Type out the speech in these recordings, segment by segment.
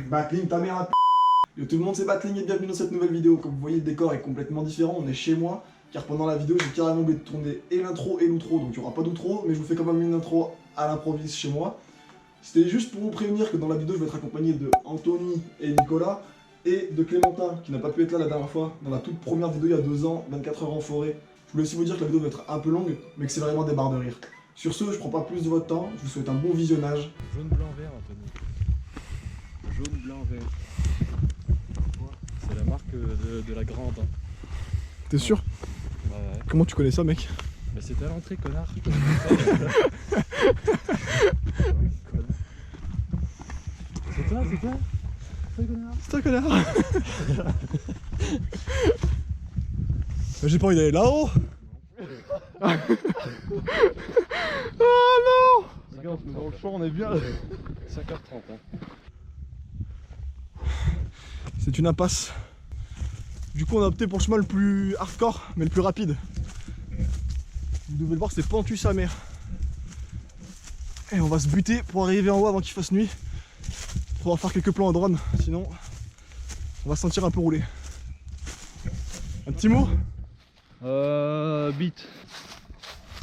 Battling ta mère à Yo tout le monde, c'est Battling et bienvenue dans cette nouvelle vidéo. Comme vous voyez, le décor est complètement différent, on est chez moi. Car pendant la vidéo, j'ai carrément oublié de tourner et l'intro et l'outro. Donc il n'y aura pas d'outro, mais je vous fais quand même une intro à l'improviste chez moi. C'était juste pour vous prévenir que dans la vidéo, je vais être accompagné de Anthony et Nicolas. Et de Clémentin, qui n'a pas pu être là la dernière fois, dans la toute première vidéo il y a 2 ans, 24 heures en forêt. Je voulais aussi vous dire que la vidéo va être un peu longue, mais que c'est vraiment des barres de rire. Sur ce, je prends pas plus de votre temps, je vous souhaite un bon visionnage. Jaune, blanc, vert, Anthony. Jaune, blanc, vert. C'est la marque de la grande. Hein. T'es sûr? Ouais. Comment tu connais ça, mec? Bah c'était à l'entrée, connard. C'est toi, c'est toi? C'est un connard. J'ai pas envie d'aller là-haut. Oh non. Regarde, dans le champ, on est bien. 5h30. Hein. C'est une impasse. Du coup, on a opté pour le chemin le plus hardcore, mais le plus rapide. Vous devez le voir, c'est pentu sa mère. Et on va se buter pour arriver en haut avant qu'il fasse nuit. On va faire quelques plans en drone, sinon on va se sentir un peu roulé. Un petit mot? Beat.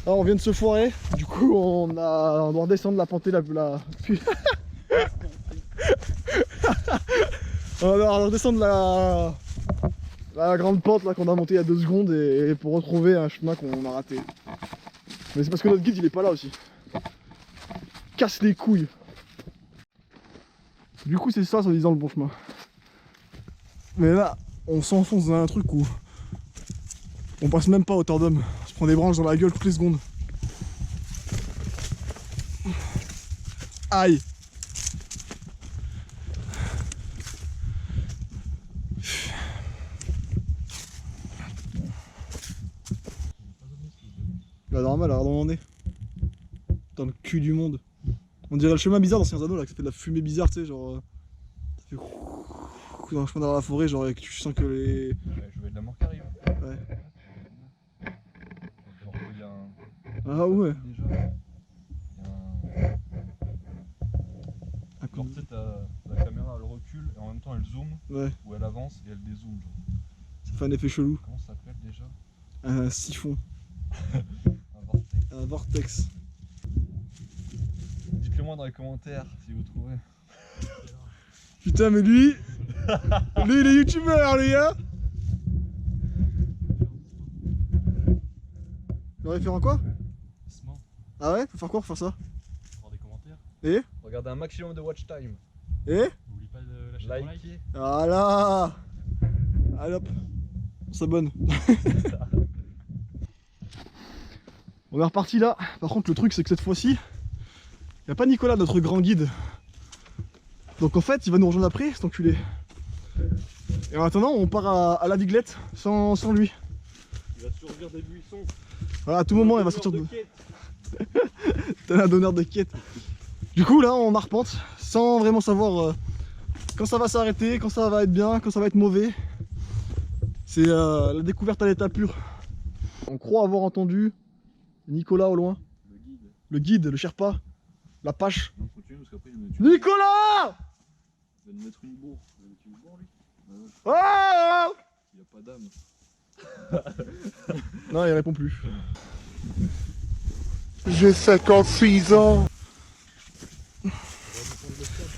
Alors on vient de se foirer, du coup on doit redescendre la pente on va redescendre la grande pente là qu'on a montée il y a 2 secondes et pour retrouver un chemin qu'on a raté. Mais c'est parce que notre guide il est pas là aussi. Casse les couilles. Du coup c'est ça, soi-disant, le bon chemin. Mais là, on s'enfonce dans un truc où on passe même pas à hauteur d'homme. On se prend des branches dans la gueule toutes les secondes. Aïe. Là, normal, alors on en est. Dans le cul du monde. On dirait le chemin bizarre dans Seigneur des Anneaux là, que ça fait de la fumée bizarre, tu sais, genre. Ça fait dans le chemin dans la forêt, genre, et que tu sens que les. Ouais, je vais de la mort qui arrive. Ouais. Il y a un... Ah ouais. Déjà, il y a un... Genre, tu sais, la caméra elle recule et en même temps elle zoome. Ouais. Ou elle avance et elle dézoome. Genre. Ça fait un effet chelou. Comment ça s'appelle déjà? Un siphon. Un vortex. Un vortex. Dites-le moi dans les commentaires si vous trouvez. Putain, mais lui il est youtubeur, lui, hein. Le référent quoi? Ah ouais? Faut faire quoi pour faire ça? Dans des commentaires. Et? Regardez un maximum de watch time. Et? N'oublie pas de lâcher ton like. Voilà. Allez hop, on s'abonne. On est reparti là. Par contre le truc c'est que cette fois-ci, il n'y a pas Nicolas, notre grand guide. Donc en fait il va nous rejoindre après, cet enculé. Et en attendant on part à la Viglette sans lui. Il va survivre des buissons. Voilà, à tout moment il va sortir de... T'es un donneur de quête. Du coup là on arpente sans vraiment savoir quand ça va s'arrêter, quand ça va être bien, quand ça va être mauvais. C'est la découverte à l'état pur. On croit avoir entendu Nicolas au loin. Le guide, le Sherpa, la Pache. Non, continue parce qu'après il va me tuer. Nicolas! Il va nous mettre une bourre. Il va mettre une bourre lui. Oh! Il a pas d'âme. Non, il répond plus. J'ai 56 ans.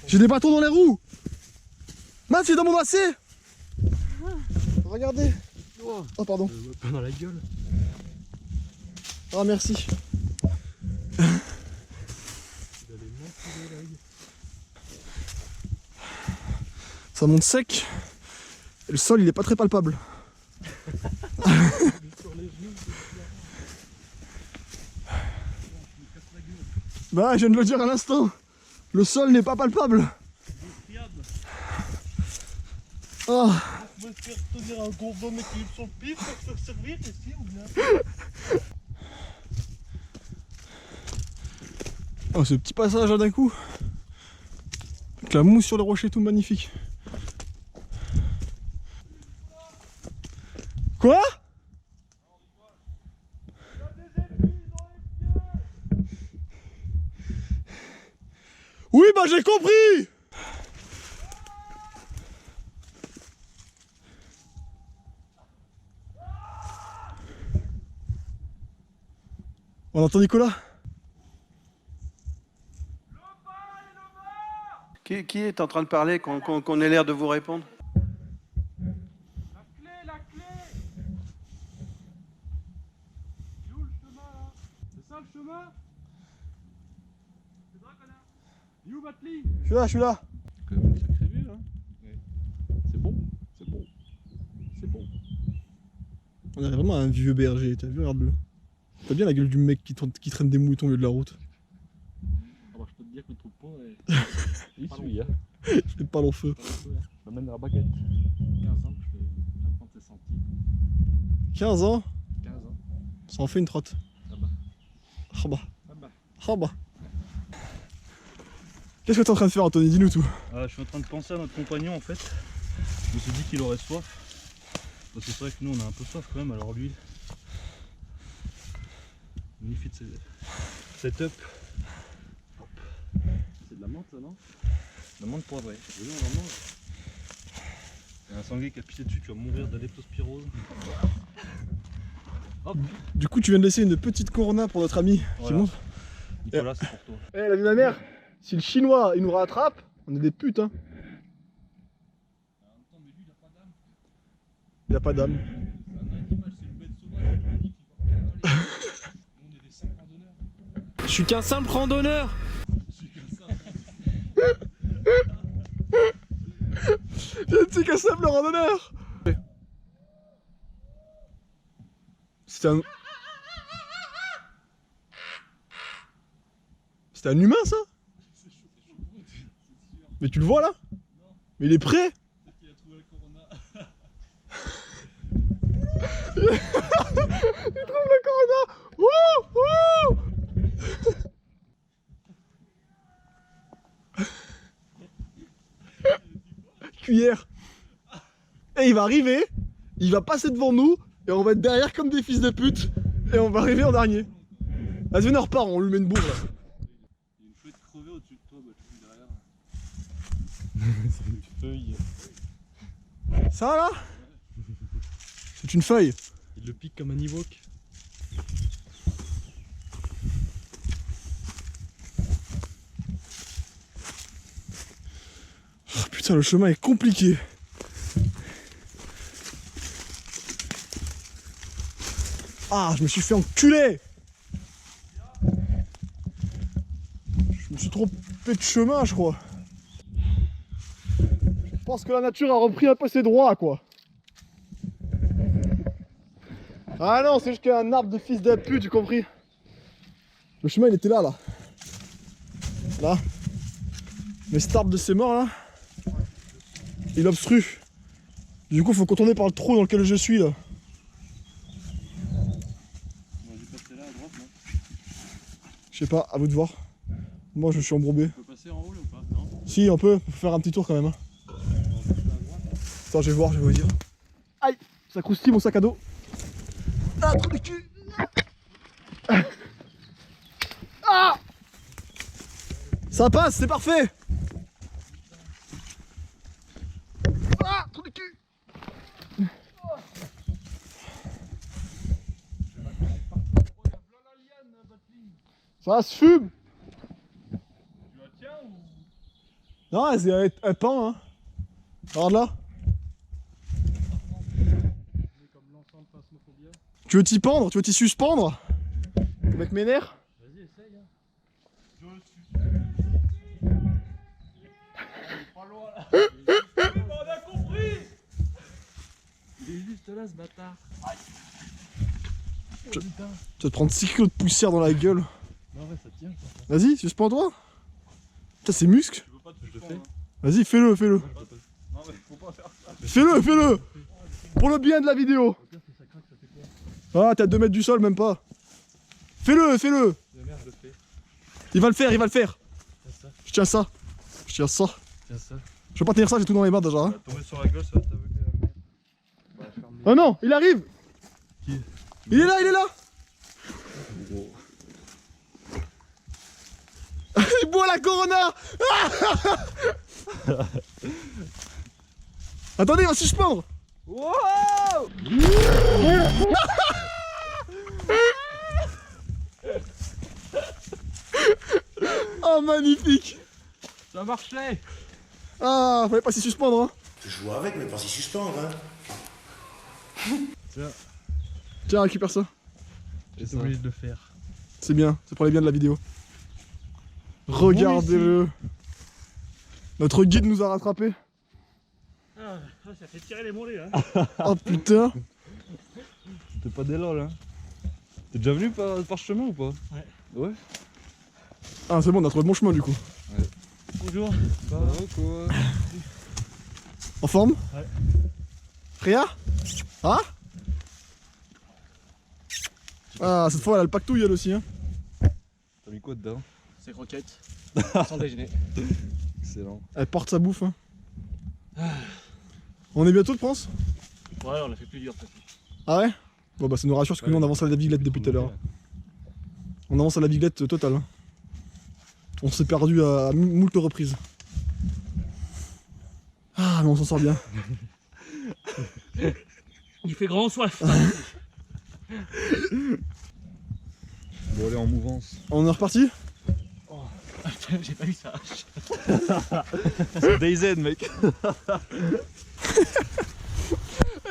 J'ai des bâtons dans les roues. Matt, c'est dans mon AC. Regardez. Oh pardon. Pas dans la gueule. Ah merci. Ça monte sec. Et le sol il est pas très palpable. Bah je viens de le dire à l'instant. Le sol n'est pas palpable. Oh. Je vais faire tenir un gros bon équilibre sur le pif pour te servir ici ou bien. Oh ce petit passage là d'un coup. Avec la mousse sur les rochers tout magnifique. Quoi? Oui, bah j'ai compris. On entend Nicolas? Qui est en train de parler, qu'on ait l'air de vous répondre? La clé. Il est où le chemin là? C'est ça le chemin? C'est vrai, connard. Il est où Batli? Je suis là. Quand même une sacrée vue, hein. C'est bon, c'est bon. C'est bon. On dirait vraiment un vieux berger, t'as vu, regarde-le. T'as bien la gueule du mec qui traîne des moutons au lieu de la route. Alors je peux te dire que le troupeau il suit, hein. Je fais pas l'enfeu. Je m'amène à la baguette. 15 ans que je fais apprendre tes sentiers. 15 ans? 15 ans. Ça en fait une trotte. Ah bah. Ah bah. Ah bah. Ah bah. Qu'est-ce que t'es en train de faire, Anthony? Dis-nous tout. Je suis en train de penser à notre compagnon en fait. Je me suis dit qu'il aurait soif. Parce que c'est vrai que nous on a un peu soif quand même, alors lui. Magnifique setup. Hop. C'est de la menthe là, non? De la menthe poivrée. Et là on en mange. Il y a un sanglier qui a pissé dessus, tu vas mourir de leptospirose. Hop. Du coup, tu viens de laisser une petite corona pour notre ami qui Voilà. monte. Nicolas, c'est pour toi. Eh, elle a vu ma mère? Si le chinois il nous rattrape, on est des putes, hein. Il a pas d'âme. Je suis qu'un simple randonneur. Je suis qu'un simple randonneur. C'était un humain ça? Mais tu le vois là? Mais il est prêt. Il trouve la corona. Wouh, wouh. Cuillère. Et il va arriver, il va passer devant nous, et on va être derrière comme des fils de pute, et on va arriver en dernier. Vas-y, venez, on repart, on lui met une bourre là. Il y a une feuille crevée au-dessus de toi, bah tu vis derrière. C'est une feuille. Ça là? C'est une feuille. Il le pique comme un Ewok. Oh, putain, le chemin est compliqué. Ah, je me suis fait enculer. Je me suis trompé de chemin, je crois. Je pense que la nature a repris un peu ses droits, quoi. Ah non, c'est juste qu'il y a un arbre de fils de pute, j'ai compris. Le chemin, il était là, là. Là. Mais cet arbre de ces morts, là, il obstrue. Du coup, faut contourner par le trou dans lequel je suis, là. On va passer là à droite, non? Je sais pas, à vous de voir. Moi, je suis embourbé. On peut passer en haut là ou pas? Non? Si, on peut faire un petit tour quand même. Hein. Attends, je vais voir, je vais vous dire. Aïe, ça croustille mon sac à dos. Ah, trou de cul. Ah, ça passe, c'est parfait. Ah, trou de cul. Ça se fume. Non, elle pend, hein. Regarde là. Tu veux t'y pendre? Tu veux t'y suspendre? Avec mes nerfs? Vas-y, essaye. Hein. On a compris. Il est juste là ce bâtard. Tu vas te prendre 6 kilos de poussière dans la gueule. Non, ouais, ça tient. Vas-y, suspends-toi. Putain, c'est muscle. Tu veux pas te suspendre? Vas-y, fais-le, fais-le. Non, mais faut pas faire ça. Fais-le, fais-le. Pour le bien de la vidéo. Ah, t'es à 2 mètres du sol, même pas. Fais-le, fais-le. Merde, je le fais. Il va le faire, il va le faire. Tiens ça. Je tiens ça. Je tiens ça. Tiens ça. Je peux pas tenir ça, j'ai tout dans les mains déjà. Hein. Tomber sur la gueule, ça va t'aveugler la main. Bah, ferme les Oh non, il arrive. Qui? Il est là, il est là. gros. Il boit la Corona. Attendez, il va suspendre. Wow. magnifique. Ça marchait. Ah, fallait pas s'y suspendre, hein. Tu joues avec, mais pas s'y suspendre, hein. Tiens, récupère ça. J'étais obligé de le faire. C'est bien, c'est pour les biens de la vidéo. Regardez-le. Notre guide nous a rattrapés. Ah, ça fait tirer les mollets, hein. Oh putain. C'était pas des lol, hein. T'es déjà venu par chemin ou pas? Ouais. Ouais. Ah, c'est bon, on a trouvé le bon chemin du coup. Bonjour. Ça va quoi? En forme? Ouais. Freya? Ah? Ah, cette fois elle a le pactouille elle aussi, hein. T'as mis quoi dedans? C'est croquettes. Sans déjeuner. Excellent. Elle porte sa bouffe, hein. On est bientôt, tu penses? Ouais, on a fait plus dur, peut-être. Ah ouais? Bon bah ça nous rassure parce que nous on avance à la viglette depuis tout à l'heure. On avance à la viglette totale, hein. On s'est perdu à moult reprises. Ah mais on s'en sort bien. Il fait grand soif. Bon allez en mouvance. On est reparti? J'ai pas vu ça. C'est DayZ mec.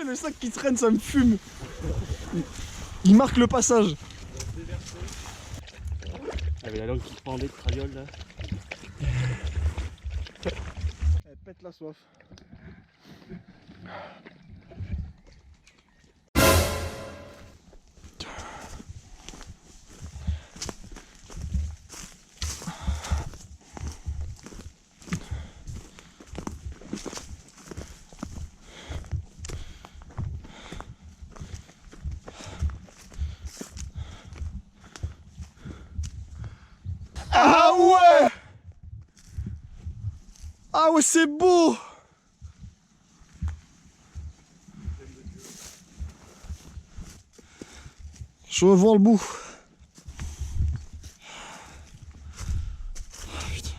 Le sac qui traîne ça me fume. Il marque le passage. Avec la langue qui pendait de traviole là. Elle pète la soif. Ah ouais! Ah ouais, c'est beau! Je vois le bout. Ah, putain.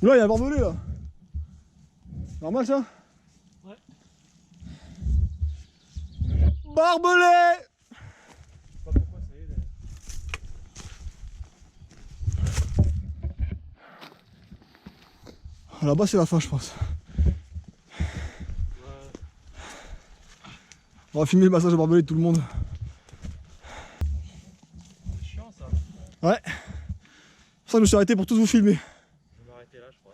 Là, il y a un barbelé là. Normal ça? Ouais. Barbelé! Je sais pas pourquoi ça y est. Là-bas c'est la fin je pense. On va filmer le massage au barbelé de tout le monde. C'est chiant ça. Ouais. C'est pour ça que je me suis arrêté pour tous vous filmer. Je vais m'arrêter là, je crois.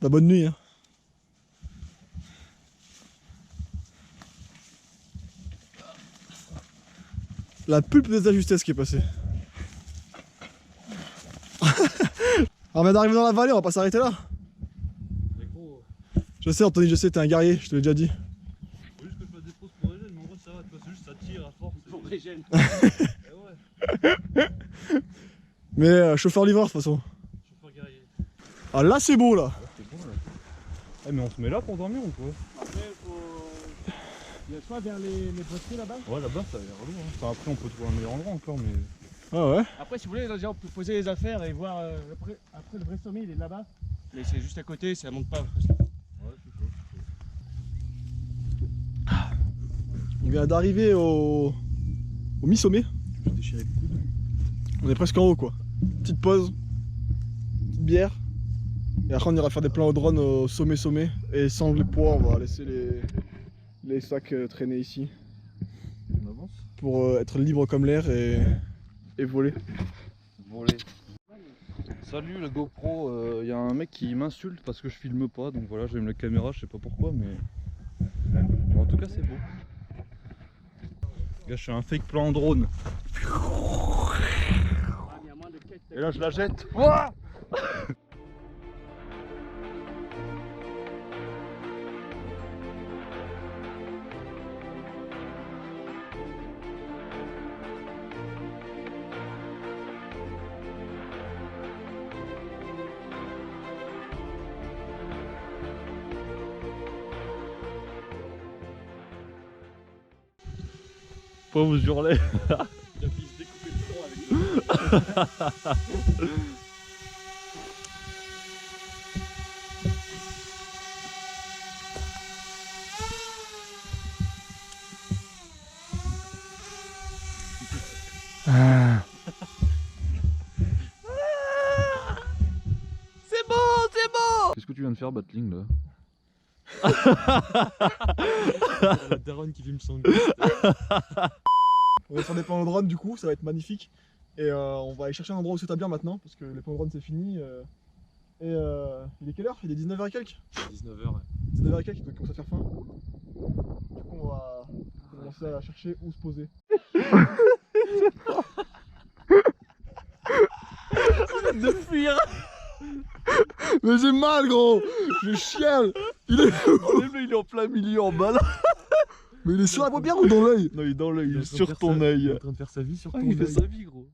La bonne nuit, hein. La pulpe des ajustesses qui est passée. On vient d'arriver dans la vallée, on va pas s'arrêter là. Mais gros, Je sais Anthony, je sais, t'es un guerrier, je te l'ai déjà dit. Faut juste que je fasse des pauses pour les jeunes, mais en gros ça va, tu vois, c'est juste ça tire à force. pour régène. Ouais. Mais chauffeur-livreur de toute façon. Chauffeur guerrier. Ah là c'est beau là. C'est bon là. Eh mais on se met là pour dormir ou quoi? Après, il y a soit vers les postiers là-bas. Ouais là-bas ça a l'air lourd hein. Enfin après on peut trouver un meilleur endroit encore mais... Ah ouais. Après, si vous voulez, déjà, on peut poser les affaires et voir. Après, le vrai sommet, il est là-bas. Mais c'est juste à côté, ça monte pas. Ouais c'est chaud. On vient d'arriver au mi-sommet. Je vais déchirer le coude. On est presque en haut quoi. Petite pause, petite bière. Et après on ira faire des plans au drone au sommet. Et sans les poids, on va laisser les sacs traîner ici. On avance? Pour être libre comme l'air et voler. Voler. Salut la GoPro, y a un mec qui m'insulte parce que je filme pas, donc voilà, j'aime la caméra, je sais pas pourquoi, mais bon, en tout cas c'est beau. Gars, je fais un fake plan en drone. Et là je la jette. Ouah. Pas vous hurler. Il a pu se découper le tronc avec nous. Qu'est-ce que tu viens de faire, Batling, là? La daronne qui filme son goût. On va faire des plans au drone du coup, ça va être magnifique. Et on va aller chercher un endroit où s'établir maintenant, parce que les plans au drone c'est fini. Il est quelle heure? Il est 19h et quelques? 19h, ouais. 19h et quelques, donc il commence à faire faim. Du coup on va commencer à chercher où se poser. De fuir. Mais j'ai mal gros! Je chiale! Il est en plein milieu en bas là. Mais il est sur la paupière ou dans l'œil? Non, il est dans l'œil, il est sur sur ton ton œil. œil. Il est en train de faire sa vie sur ton œil. Il fait sa vie, gros.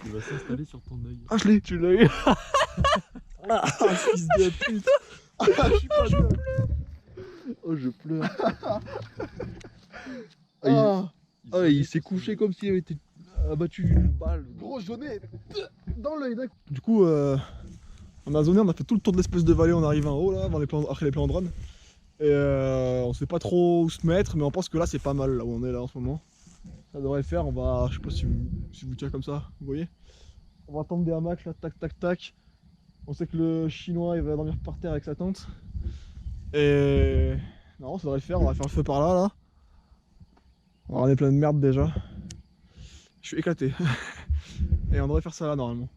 Il va s'installer sur ton œil. Ah je l'ai! Tu l'as eu? Ah fils de pute! Ah je suis pas bien! Oh, je pleure. Ah, Il s'est couché comme s'il avait été abattu d'une balle. gros jaune dans l'œil d'un coup. Du coup on a zoné, on a fait tout le tour de l'espèce de vallée, on arrive en haut là, avant après les plans drone. Et on sait pas trop où se mettre, mais on pense que là c'est pas mal là où on est là en ce moment. Ça devrait le faire, on va, je sais pas si vous tient comme ça, vous voyez. On va tendre des hamacs là, tac tac tac. On sait que le chinois il va dormir par terre avec sa tente. Et non, ça devrait le faire, on va faire le feu par là là. On est plein de merde déjà. Je suis éclaté. Et on devrait faire ça là normalement.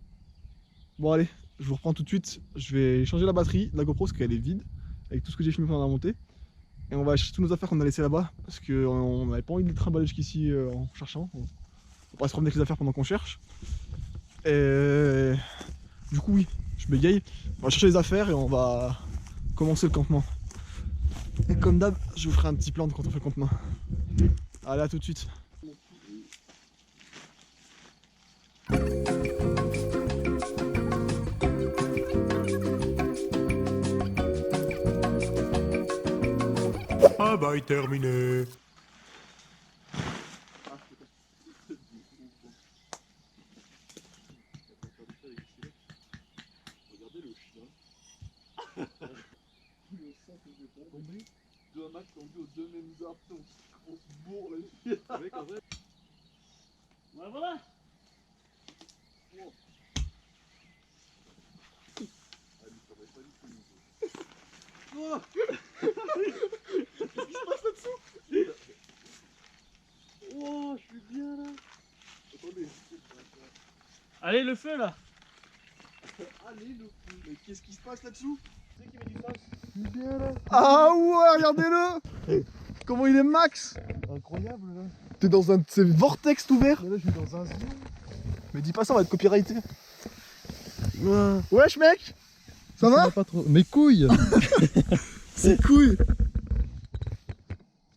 Bon allez, je vous reprends tout de suite. Je vais changer la batterie de la GoPro parce qu'elle est vide. Avec tout ce que j'ai filmé pendant la montée. Et on va acheter toutes nos affaires qu'on a laissées là-bas. Parce qu'on n'avait pas envie de les trimballer jusqu'ici en cherchant. On va se promener avec les affaires pendant qu'on cherche. Et du coup oui, je bégaye. On va chercher les affaires et on va commencer le campement. Et comme d'hab, je vous ferai un petit plan de quand on fait le campement. Allez, à tout de suite. Ah bah, terminé. Deux hamacs tendus aux deux mêmes arbres, on se bourre là. Avec en vrai. Voilà. Oh, je suis bien là. Attendez. Allez, le feu là. Allez, le feu. Mais qu'est-ce qui se passe là-dessous? Ah ouais, regardez-le. Comment il est max. Incroyable là. T'es dans un de ces vortex tout vert. Mais là je suis dans un zoo. Mais dis pas ça, on va être copyrighté. Wesh mec. Ça va? Pas trop. Mes couilles. C'est couille.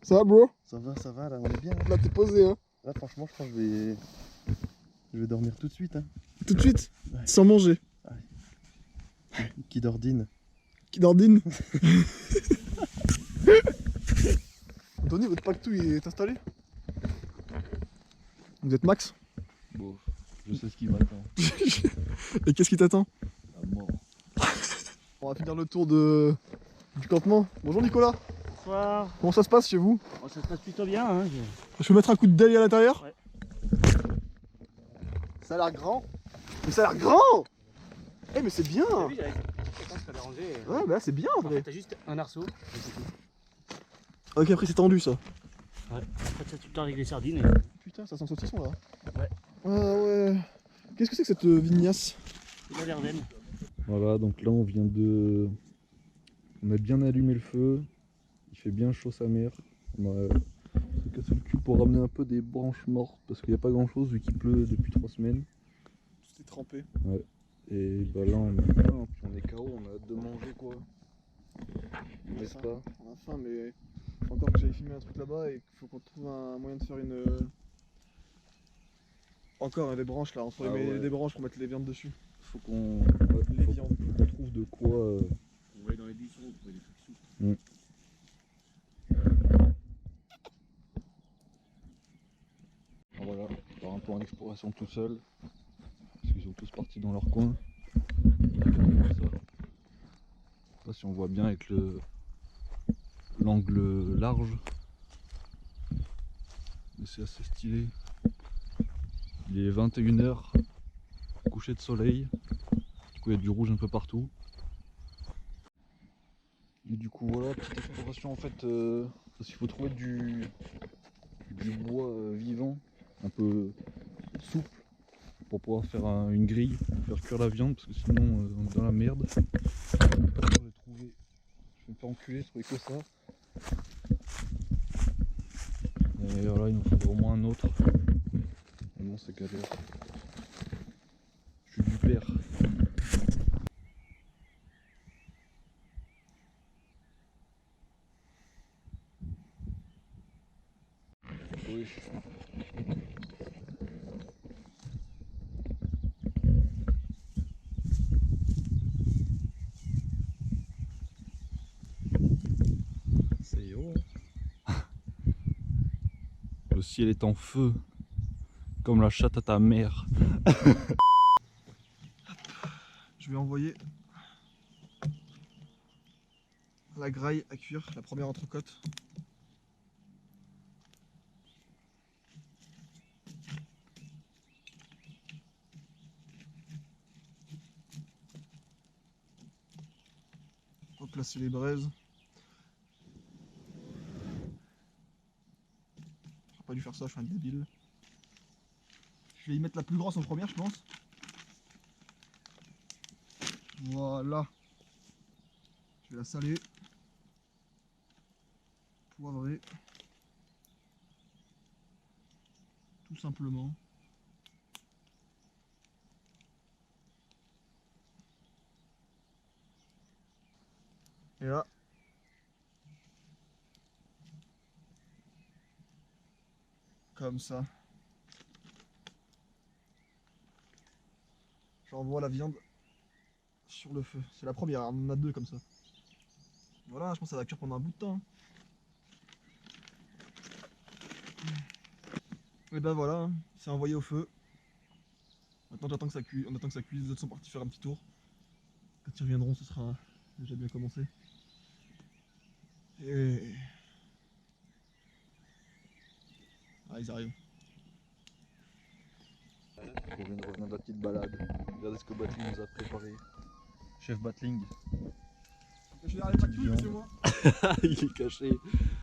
Ça va bro? Ça va, là, on est bien. Là t'es posé hein. Là, franchement, je crois que je vais dormir tout de suite. Hein. Tout de suite. Ouais. Sans manger. Qui dordine. Qui dordine. Anthony, votre pactou il est installé? Vous êtes max? Bon, je sais ce qui m'attend. Et qu'est-ce qui t'attend? La mort. On va finir le tour du campement. Bonjour Nicolas. Bonsoir. Comment ça se passe chez vous? Oh, ça se passe plutôt bien. Hein. Je peux mettre un coup de délit à l'intérieur? Ouais. Ça a l'air grand. Mais ça a l'air grand. Eh mais c'est bien. T'as vu, avec je pense qu'elle a rangé. Ouais bah là c'est bien en En fait, vrai. t'as juste un arceau. Ok après c'est tendu ça. Ouais. Après, t'as tout le temps avec les sardines. Et... Putain ça sent saucisson là. Ouais. Ah ouais. Qu'est-ce que c'est que cette vignasse? C'est la Verdenne. Voilà, donc là, on vient de... On a bien allumé le feu. Il fait bien chaud sa mère. On a cassé le cul pour ramener un peu des branches mortes parce qu'il n'y a pas grand chose vu qu'il pleut depuis 3 semaines. Tout est trempé. Et bah là, on est faim, puis on est KO, on a hâte de manger quoi. N'est-ce pas? On a faim mais faut encore que j'aille filmer un truc là-bas et qu'il faut qu'on trouve un moyen de faire une... Encore des branches là, on se met des branches pour mettre les viandes dessus. Faut qu'on Les viandes. faut qu'on trouve de quoi... On va aller dans les buissons, trouver des trucs sous. Voilà, on part un peu en exploration tout seul. Parce qu'ils sont tous partis dans leur coin. Je sais pas si on voit bien avec l'angle large. mais c'est assez stylé. Il est 21 h, coucher de soleil, du coup il y a du rouge un peu partout. Et du coup voilà, petite exploration en fait, parce qu'il faut trouver du bois vivant, un peu souple, pour pouvoir faire une grille, faire cuire la viande, parce que sinon on est dans la merde. Je vais trouver, je vais me faire enculer, trouver que ça. Et voilà, il nous faudrait au moins un autre. Mais bon, c'est galère. Je suis du père. Oui. C'est haut. Le ciel est en feu, comme la chatte à ta mère. Je vais envoyer la graille à cuire, la première entrecôte. Replacer les braises. J'aurais pas dû faire ça, je suis un débile. Je vais y mettre la plus grosse en première, je pense. Voilà. Je vais la saler. Poivrer. Tout simplement. Et là. Comme ça. J'envoie la viande sur le feu. C'est la première, on en a deux comme ça. Voilà, je pense que ça va cuire pendant un bout de temps. Et ben voilà, c'est envoyé au feu. Maintenant j'attends que ça cuise, on attend que ça cuise, les autres sont partis faire un petit tour. Quand ils reviendront, ce sera déjà bien commencé. Et... ah, ils arrivent. On vient de revenir de la petite balade. Regardez ce que Batling nous a préparé. Chef Batling. Je vais aller pas cuire, c'est moi. Il est caché.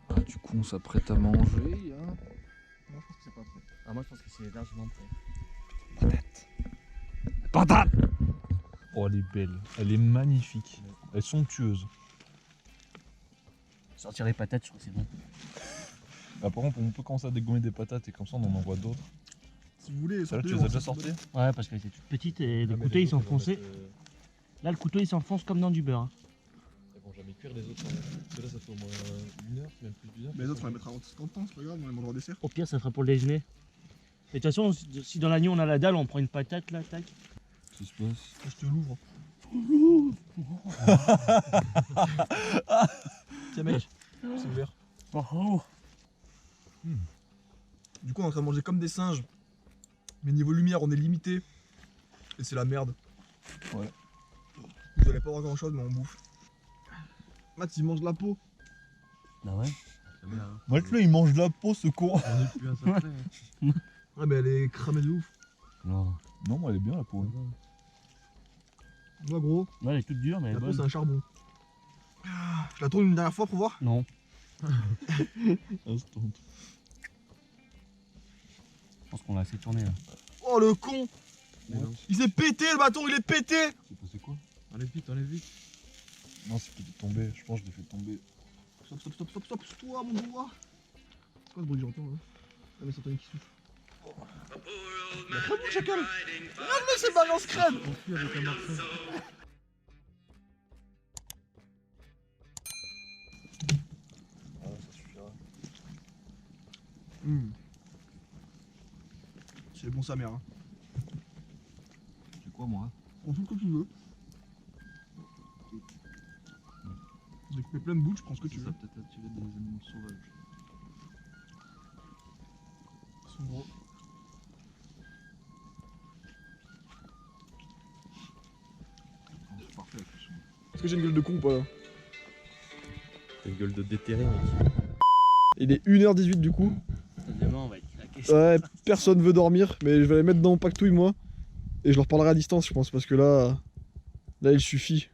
Ah, du coup on s'apprête à manger. Hein. Moi je pense que c'est pas prêt. Ah, moi je pense que c'est largement prêt. Patate. Patate. Oh elle est belle, elle est magnifique, elle est somptueuse. Sortir les patates, je crois que c'est bon. Ah, par contre on peut commencer à dégommer des patates et comme ça on en envoie d'autres. Si vous voulez, Celle-là tu les as déjà sorties? Ouais, parce qu'elle était toute petite et le couteau il s'enfonçait. Là, le couteau il s'enfonce comme dans du beurre. Hein. Ils vont jamais cuire les autres. Parce que là ça fait au moins 1 heure, même plus d'une heure. Mais les autres on les mettra en 50 ans, c'est pas grave, on les mangera au dessert. Au pire, ça sera pour le déjeuner. Mais de toute façon, si dans l'agneau on a la dalle, on prend une patate là, tac. Qu'est-ce qui se passe? Je te l'ouvre. Tiens mec, c'est ouvert. Du coup on est en train de manger comme des singes. Mais niveau lumière on est limité. Et c'est la merde. Ouais. Vous allez pas voir grand chose mais on bouffe. Matt il mange de la peau. Bah ouais. Maintenant il mange de la peau ce con. On est plus un sacré. Hein. Ouais mais elle est cramée de ouf. Non. Non moi elle est bien la peau. Moi gros, Ouais, elle est toute dure, mais elle est la peau bonne. c'est un charbon. Je la tourne une dernière fois pour voir. Non. Instant. Je pense qu'on l'a assez tourné là. Oh le con. Mais non. Il s'est pété le bâton, il est pété. C'est passé quoi? Enlève vite, enlève vite. Non c'est qu'il est tombé, je pense que je l'ai fait tomber. Stop, stop, stop, stop, stop, toi mon doigt. C'est quoi ce bruit que j'entends là? Ah mais c'est Anthony qui souffle. Mais après mon chacal. Regarde-le, c'est barré en scred. On fuit avec un marteau. Ah ça suffira. C'est bon sa mère. Hein. C'est quoi moi? Prends tout ce que tu veux. J'ai coupé plein de boules, je prends ce que tu Ça veux. peut-être attirer des animaux sauvages. Ils sont gros. C'est parfait la cuisson. Est-ce que j'ai une gueule de con ou pas là? T'as une gueule de déterré mec. Il est 1h18 du coup. Demain, on va être Ouais, personne veut dormir, mais je vais les mettre dans mon pactouille moi. Et je leur parlerai à distance, je pense, parce que là il suffit.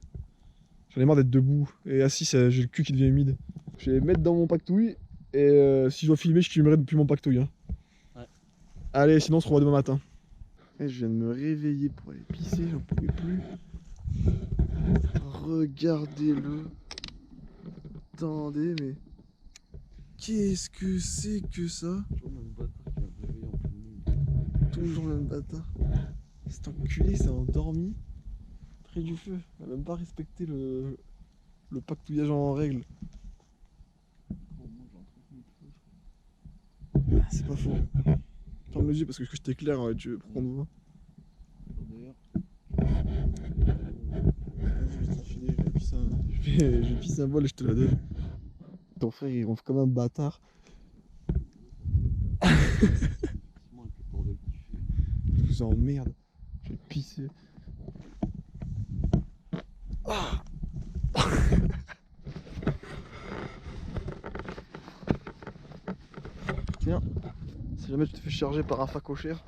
J'en ai marre d'être debout et assis, j'ai le cul qui devient humide. Je vais les mettre dans mon pactouille et si je dois filmer, je filmerai depuis mon pactouille. Hein. Ouais. Allez, sinon on se revoit demain matin. Et je viens de me réveiller pour aller pisser, j'en pouvais plus. Regardez-le. Attendez, mais qu'est-ce que c'est que ça? Toujours le même bâtard. Cet enculé s'est endormi près du feu. Il a même pas respecté le pactouillage en règle. Ah, c'est pas faux. Ferme les yeux parce que je t'éclaire, tu veux prendre voix. Je vais pisser un bol et je te la donne. Ton frère il ronfle comme un bâtard. Je vous emmerde. Je vais pisser. Ah. Tiens, si jamais tu te fais charger par un facochère.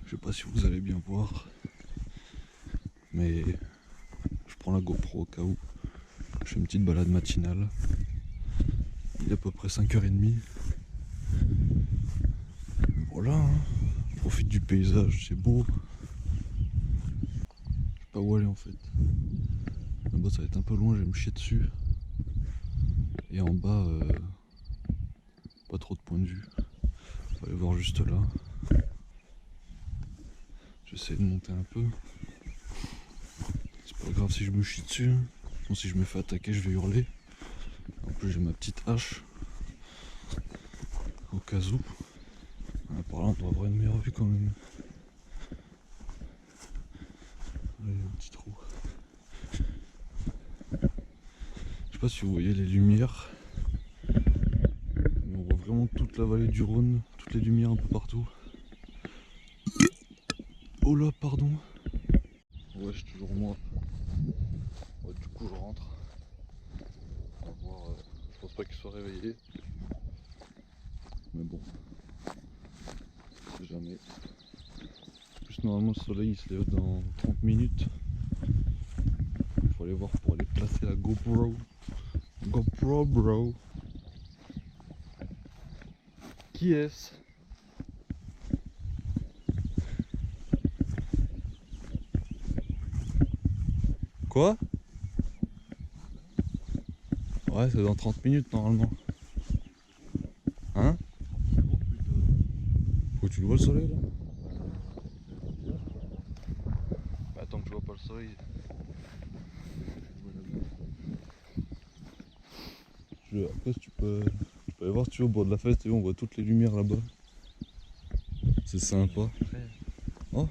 Je sais pas si vous allez bien voir, mais je prends la GoPro au cas où. Je fais une petite balade matinale. Il est à peu près 5h30. Voilà, hein. Je profite du paysage, c'est beau. Je sais pas où aller en fait. Là-bas ça va être un peu loin, je vais me chier dessus. Et en bas, pas trop de point de vue. On va aller voir juste là. J'essaie de monter un peu. C'est pas grave si je me chie dessus. Bon, si je me fais attaquer, je vais hurler. En plus, j'ai ma petite hache. Au cas où. Ah, par là, on doit avoir une meilleure vue quand même. Là, il y a un petit trou. Je sais pas si vous voyez les lumières. Mais on voit vraiment toute la vallée du Rhône. Toutes les lumières un peu partout. Oh là, pardon. Ouais, c'est toujours moi. Ouais, du coup, je rentre. On va voir. Je pense pas qu'il soit réveillé. Mais bon. On sait jamais. En plus, normalement, le soleil il se lève dans 30 minutes. Il faut aller voir pour aller placer la GoPro. GoPro, bro. Qui est-ce? Quoi? Ouais, c'est dans 30 minutes normalement. Hein? Faut que tu le vois le soleil là? Bah, attends que tu vois pas le soleil. Après tu peux aller voir si tu veux au bord de la fête, on voit toutes les lumières là-bas. C'est sympa. Oh!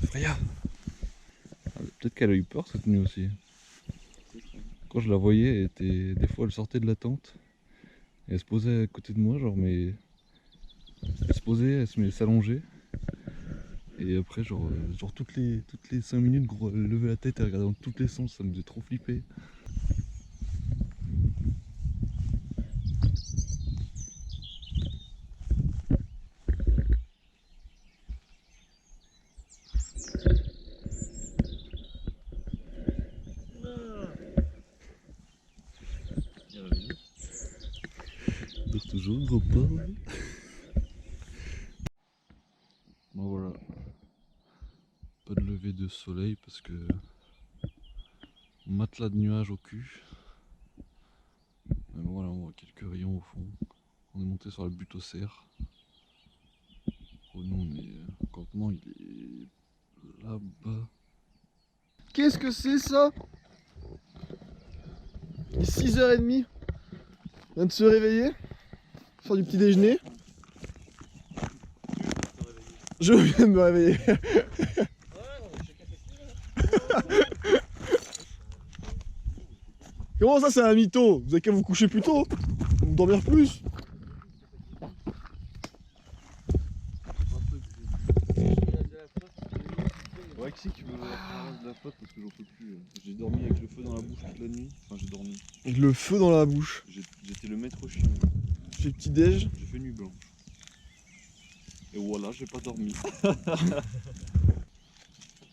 Freya! Peut-être qu'elle a eu peur cette nuit aussi. Quand je la voyais, des fois elle sortait de la tente et elle se posait à côté de moi, genre, mais elle se posait, elle se met s'allonger et après genre toutes les 5 minutes gros, elle levait la tête et regardait dans tous les sens, ça me faisait trop flipper. Bonjour copain. Bon voilà. Pas de lever de soleil parce que matelas de nuages au cul. Mais bon, voilà, on voit quelques rayons au fond. On est monté sur la butte aux cerfs. Oh nous on est. Campement il est là-bas. Qu'est-ce que c'est ça? Il est 6h30. On vient de se réveiller. Faire du petit déjeuner. Je viens de me réveiller. Comment ça c'est un mytho? Vous avez qu'à vous coucher plus tôt. Vous dormir plus. Ouais, qui c'est qui veut de la flotte parce que j'en peux plus. J'ai dormi avec le feu dans la bouche toute la nuit. Enfin, j'ai dormi. Avec le feu dans la bouche. J'étais le maître chien. J'ai petit déj. J'ai fait nuit blanche. Et voilà, j'ai pas dormi.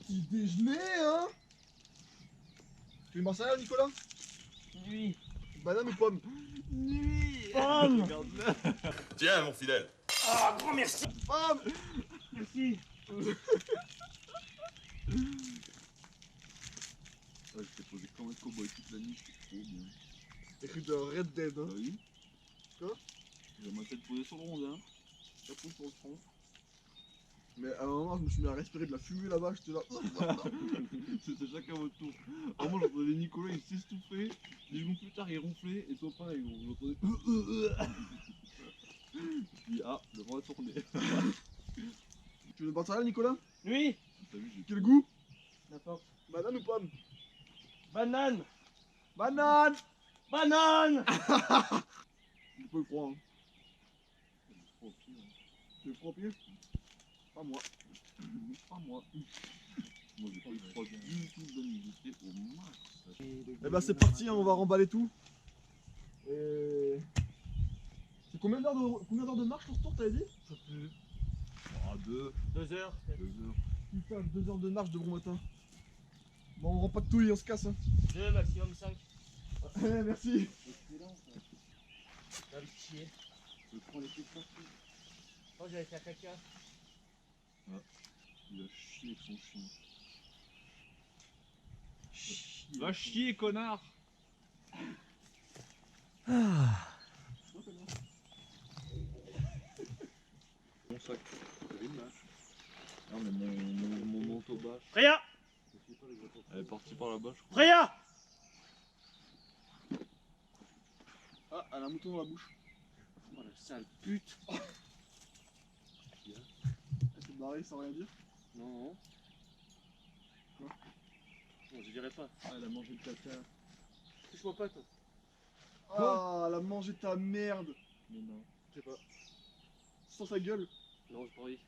Petit déjeuner, hein? Tu veux une marsala, Nicolas? Nuit. Banane ou pomme? Nuit. Pomme. Tiens, mon fidèle. Ah, grand merci. Pomme. Merci. Ouais, j'étais posé comme un cowboy toute la nuit, c'était trop bien. T'as cru de Red Dead, hein? oui. Quoi? J'ai ma tête posée sur le rondin. Chapeau sur le front. Mais à un moment, je me suis mis à respirer de la fumée là-bas, j'étais là. C'était chacun votre tour. Vraiment, j'entendais Nicolas, il s'estouffait. 10 secondes plus tard, il ronflait. Et toi, pareil, gros. J'entendais. Je dis, ah, le vent a tourné. Tu veux une marsala, Nicolas? Nuit. T'as vu, j'ai Quel goût? N'importe. Banane ou pomme? Banane. Banane. Banane. Je peux le croire, hein. trop au pied. Tu veux froid au pied? Pas moi. Pas moi. Moi, j'ai pas eu froid du tout de la nuit. J'étais au max. Eh ben c'est parti, hein, on va remballer tout. Et... C'est combien d'heures de marche pour ce tour, t'avais dit? Je sais plus. Ah, 2 2 heures. 2 heures. Putain, 2 heures de marche de bon matin. Bon, on rend pas de touilles, on se casse, hein. 2, maximum 5. Merci. T'as le chier. Je prends les pieds partout. Je crois que j'allais faire caca. Il a chié avec son chien. Va chier, connard! Mon sac. T'avais une bâche. Non, mais mon manteau bâche. Freya. Elle est partie par la bâche. Freya. Ah, elle a un mouton dans la bouche. Oh la sale pute. Elle s'est barrée sans rien dire. Non. Quoi? Non, je dirais pas. Ah, elle a mangé le caca. Touche-moi pas, toi. Ah, elle a mangé ta merde. Mais non. Je sais pas. Sans sa gueule. Non, j'ai pas envie.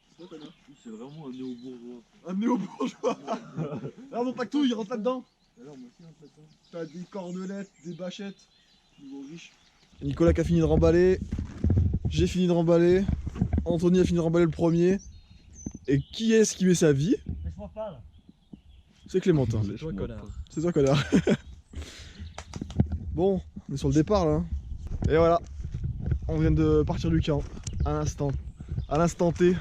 C'est quoi, connard? C'est vraiment un néo-bourgeois. Un néo-bourgeois. Alors mon pactou, il rentre là-dedans. Alors, moi aussi, un plateau. T'as des cornelettes, des bâchettes. Nouveau riche. Nicolas qui a fini de remballer. J'ai fini de remballer. Anthony a fini de remballer le premier. Et qui est-ce qui met sa vie? Laisse-moi pas là. C'est Clémentin. C'est toi, connard. C'est toi, connard. Bon, on est sur le départ là. Et voilà. On vient de partir du camp. À l'instant T.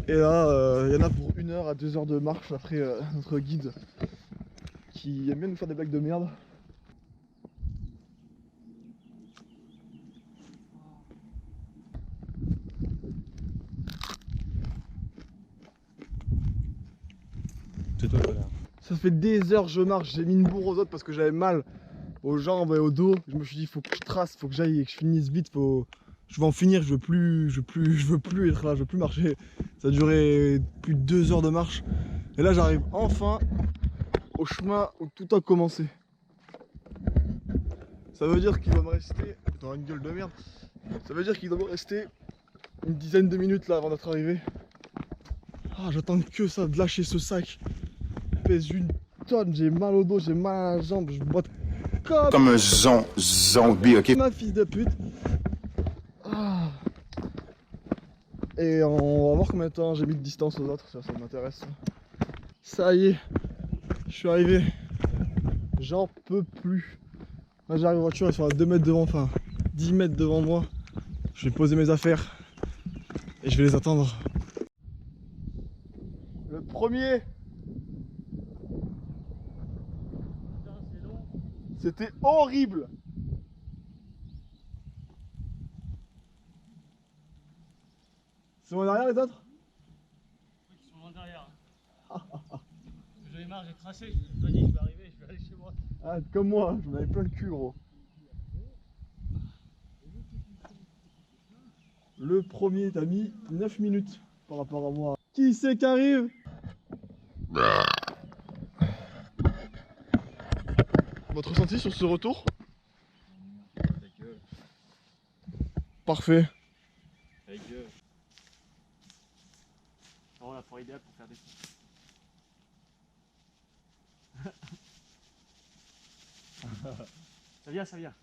Et là, il y en a pour 1 heure à 2 heures de marche après notre guide qui aime bien nous faire des blagues de merde. C'est toi, connard. Ça fait des heures que je marche, j'ai mis une bourre aux autres parce que j'avais mal aux jambes et au dos. Je me suis dit, faut que je trace, faut que j'aille et que je finisse vite. Je vais en finir, je veux plus être là, je veux plus marcher. Ça a duré plus de 2 heures de marche. Et là, j'arrive enfin au chemin où tout a commencé. Ça veut dire qu'il va me rester... Putain, une gueule de merde. Ça veut dire qu'il doit me rester une dizaine de minutes là avant d'être arrivé. Ah, j'attends que ça, de lâcher ce sac. Il pèse 1 tonne, j'ai mal au dos, j'ai mal à la jambe, je boite Comme un zombie, ok? ma fille de pute. Ah. Et on va voir combien de temps j'ai mis de distance aux autres, ça m'intéresse. Ça y est, je suis arrivé. J'en peux plus. Là j'arrive en voiture, ils sont à 2 mètres devant, enfin 10 mètres devant moi. Je vais poser mes affaires et je vais les attendre. Le premier, c'était horrible. C'est bon derrière les autres? Ils sont loin derrière. J'en ai marre, j'ai tracé, je me suis dit, je vais arriver, je vais aller chez moi. Ah, comme moi, j'en avais plein le cul gros. Le premier t'a mis 9 minutes par rapport à moi. Qui c'est qui arrive? Votre ressenti sur ce retour? Parfait. Oh, la forêt idéale pour faire des ça vient, ça vient.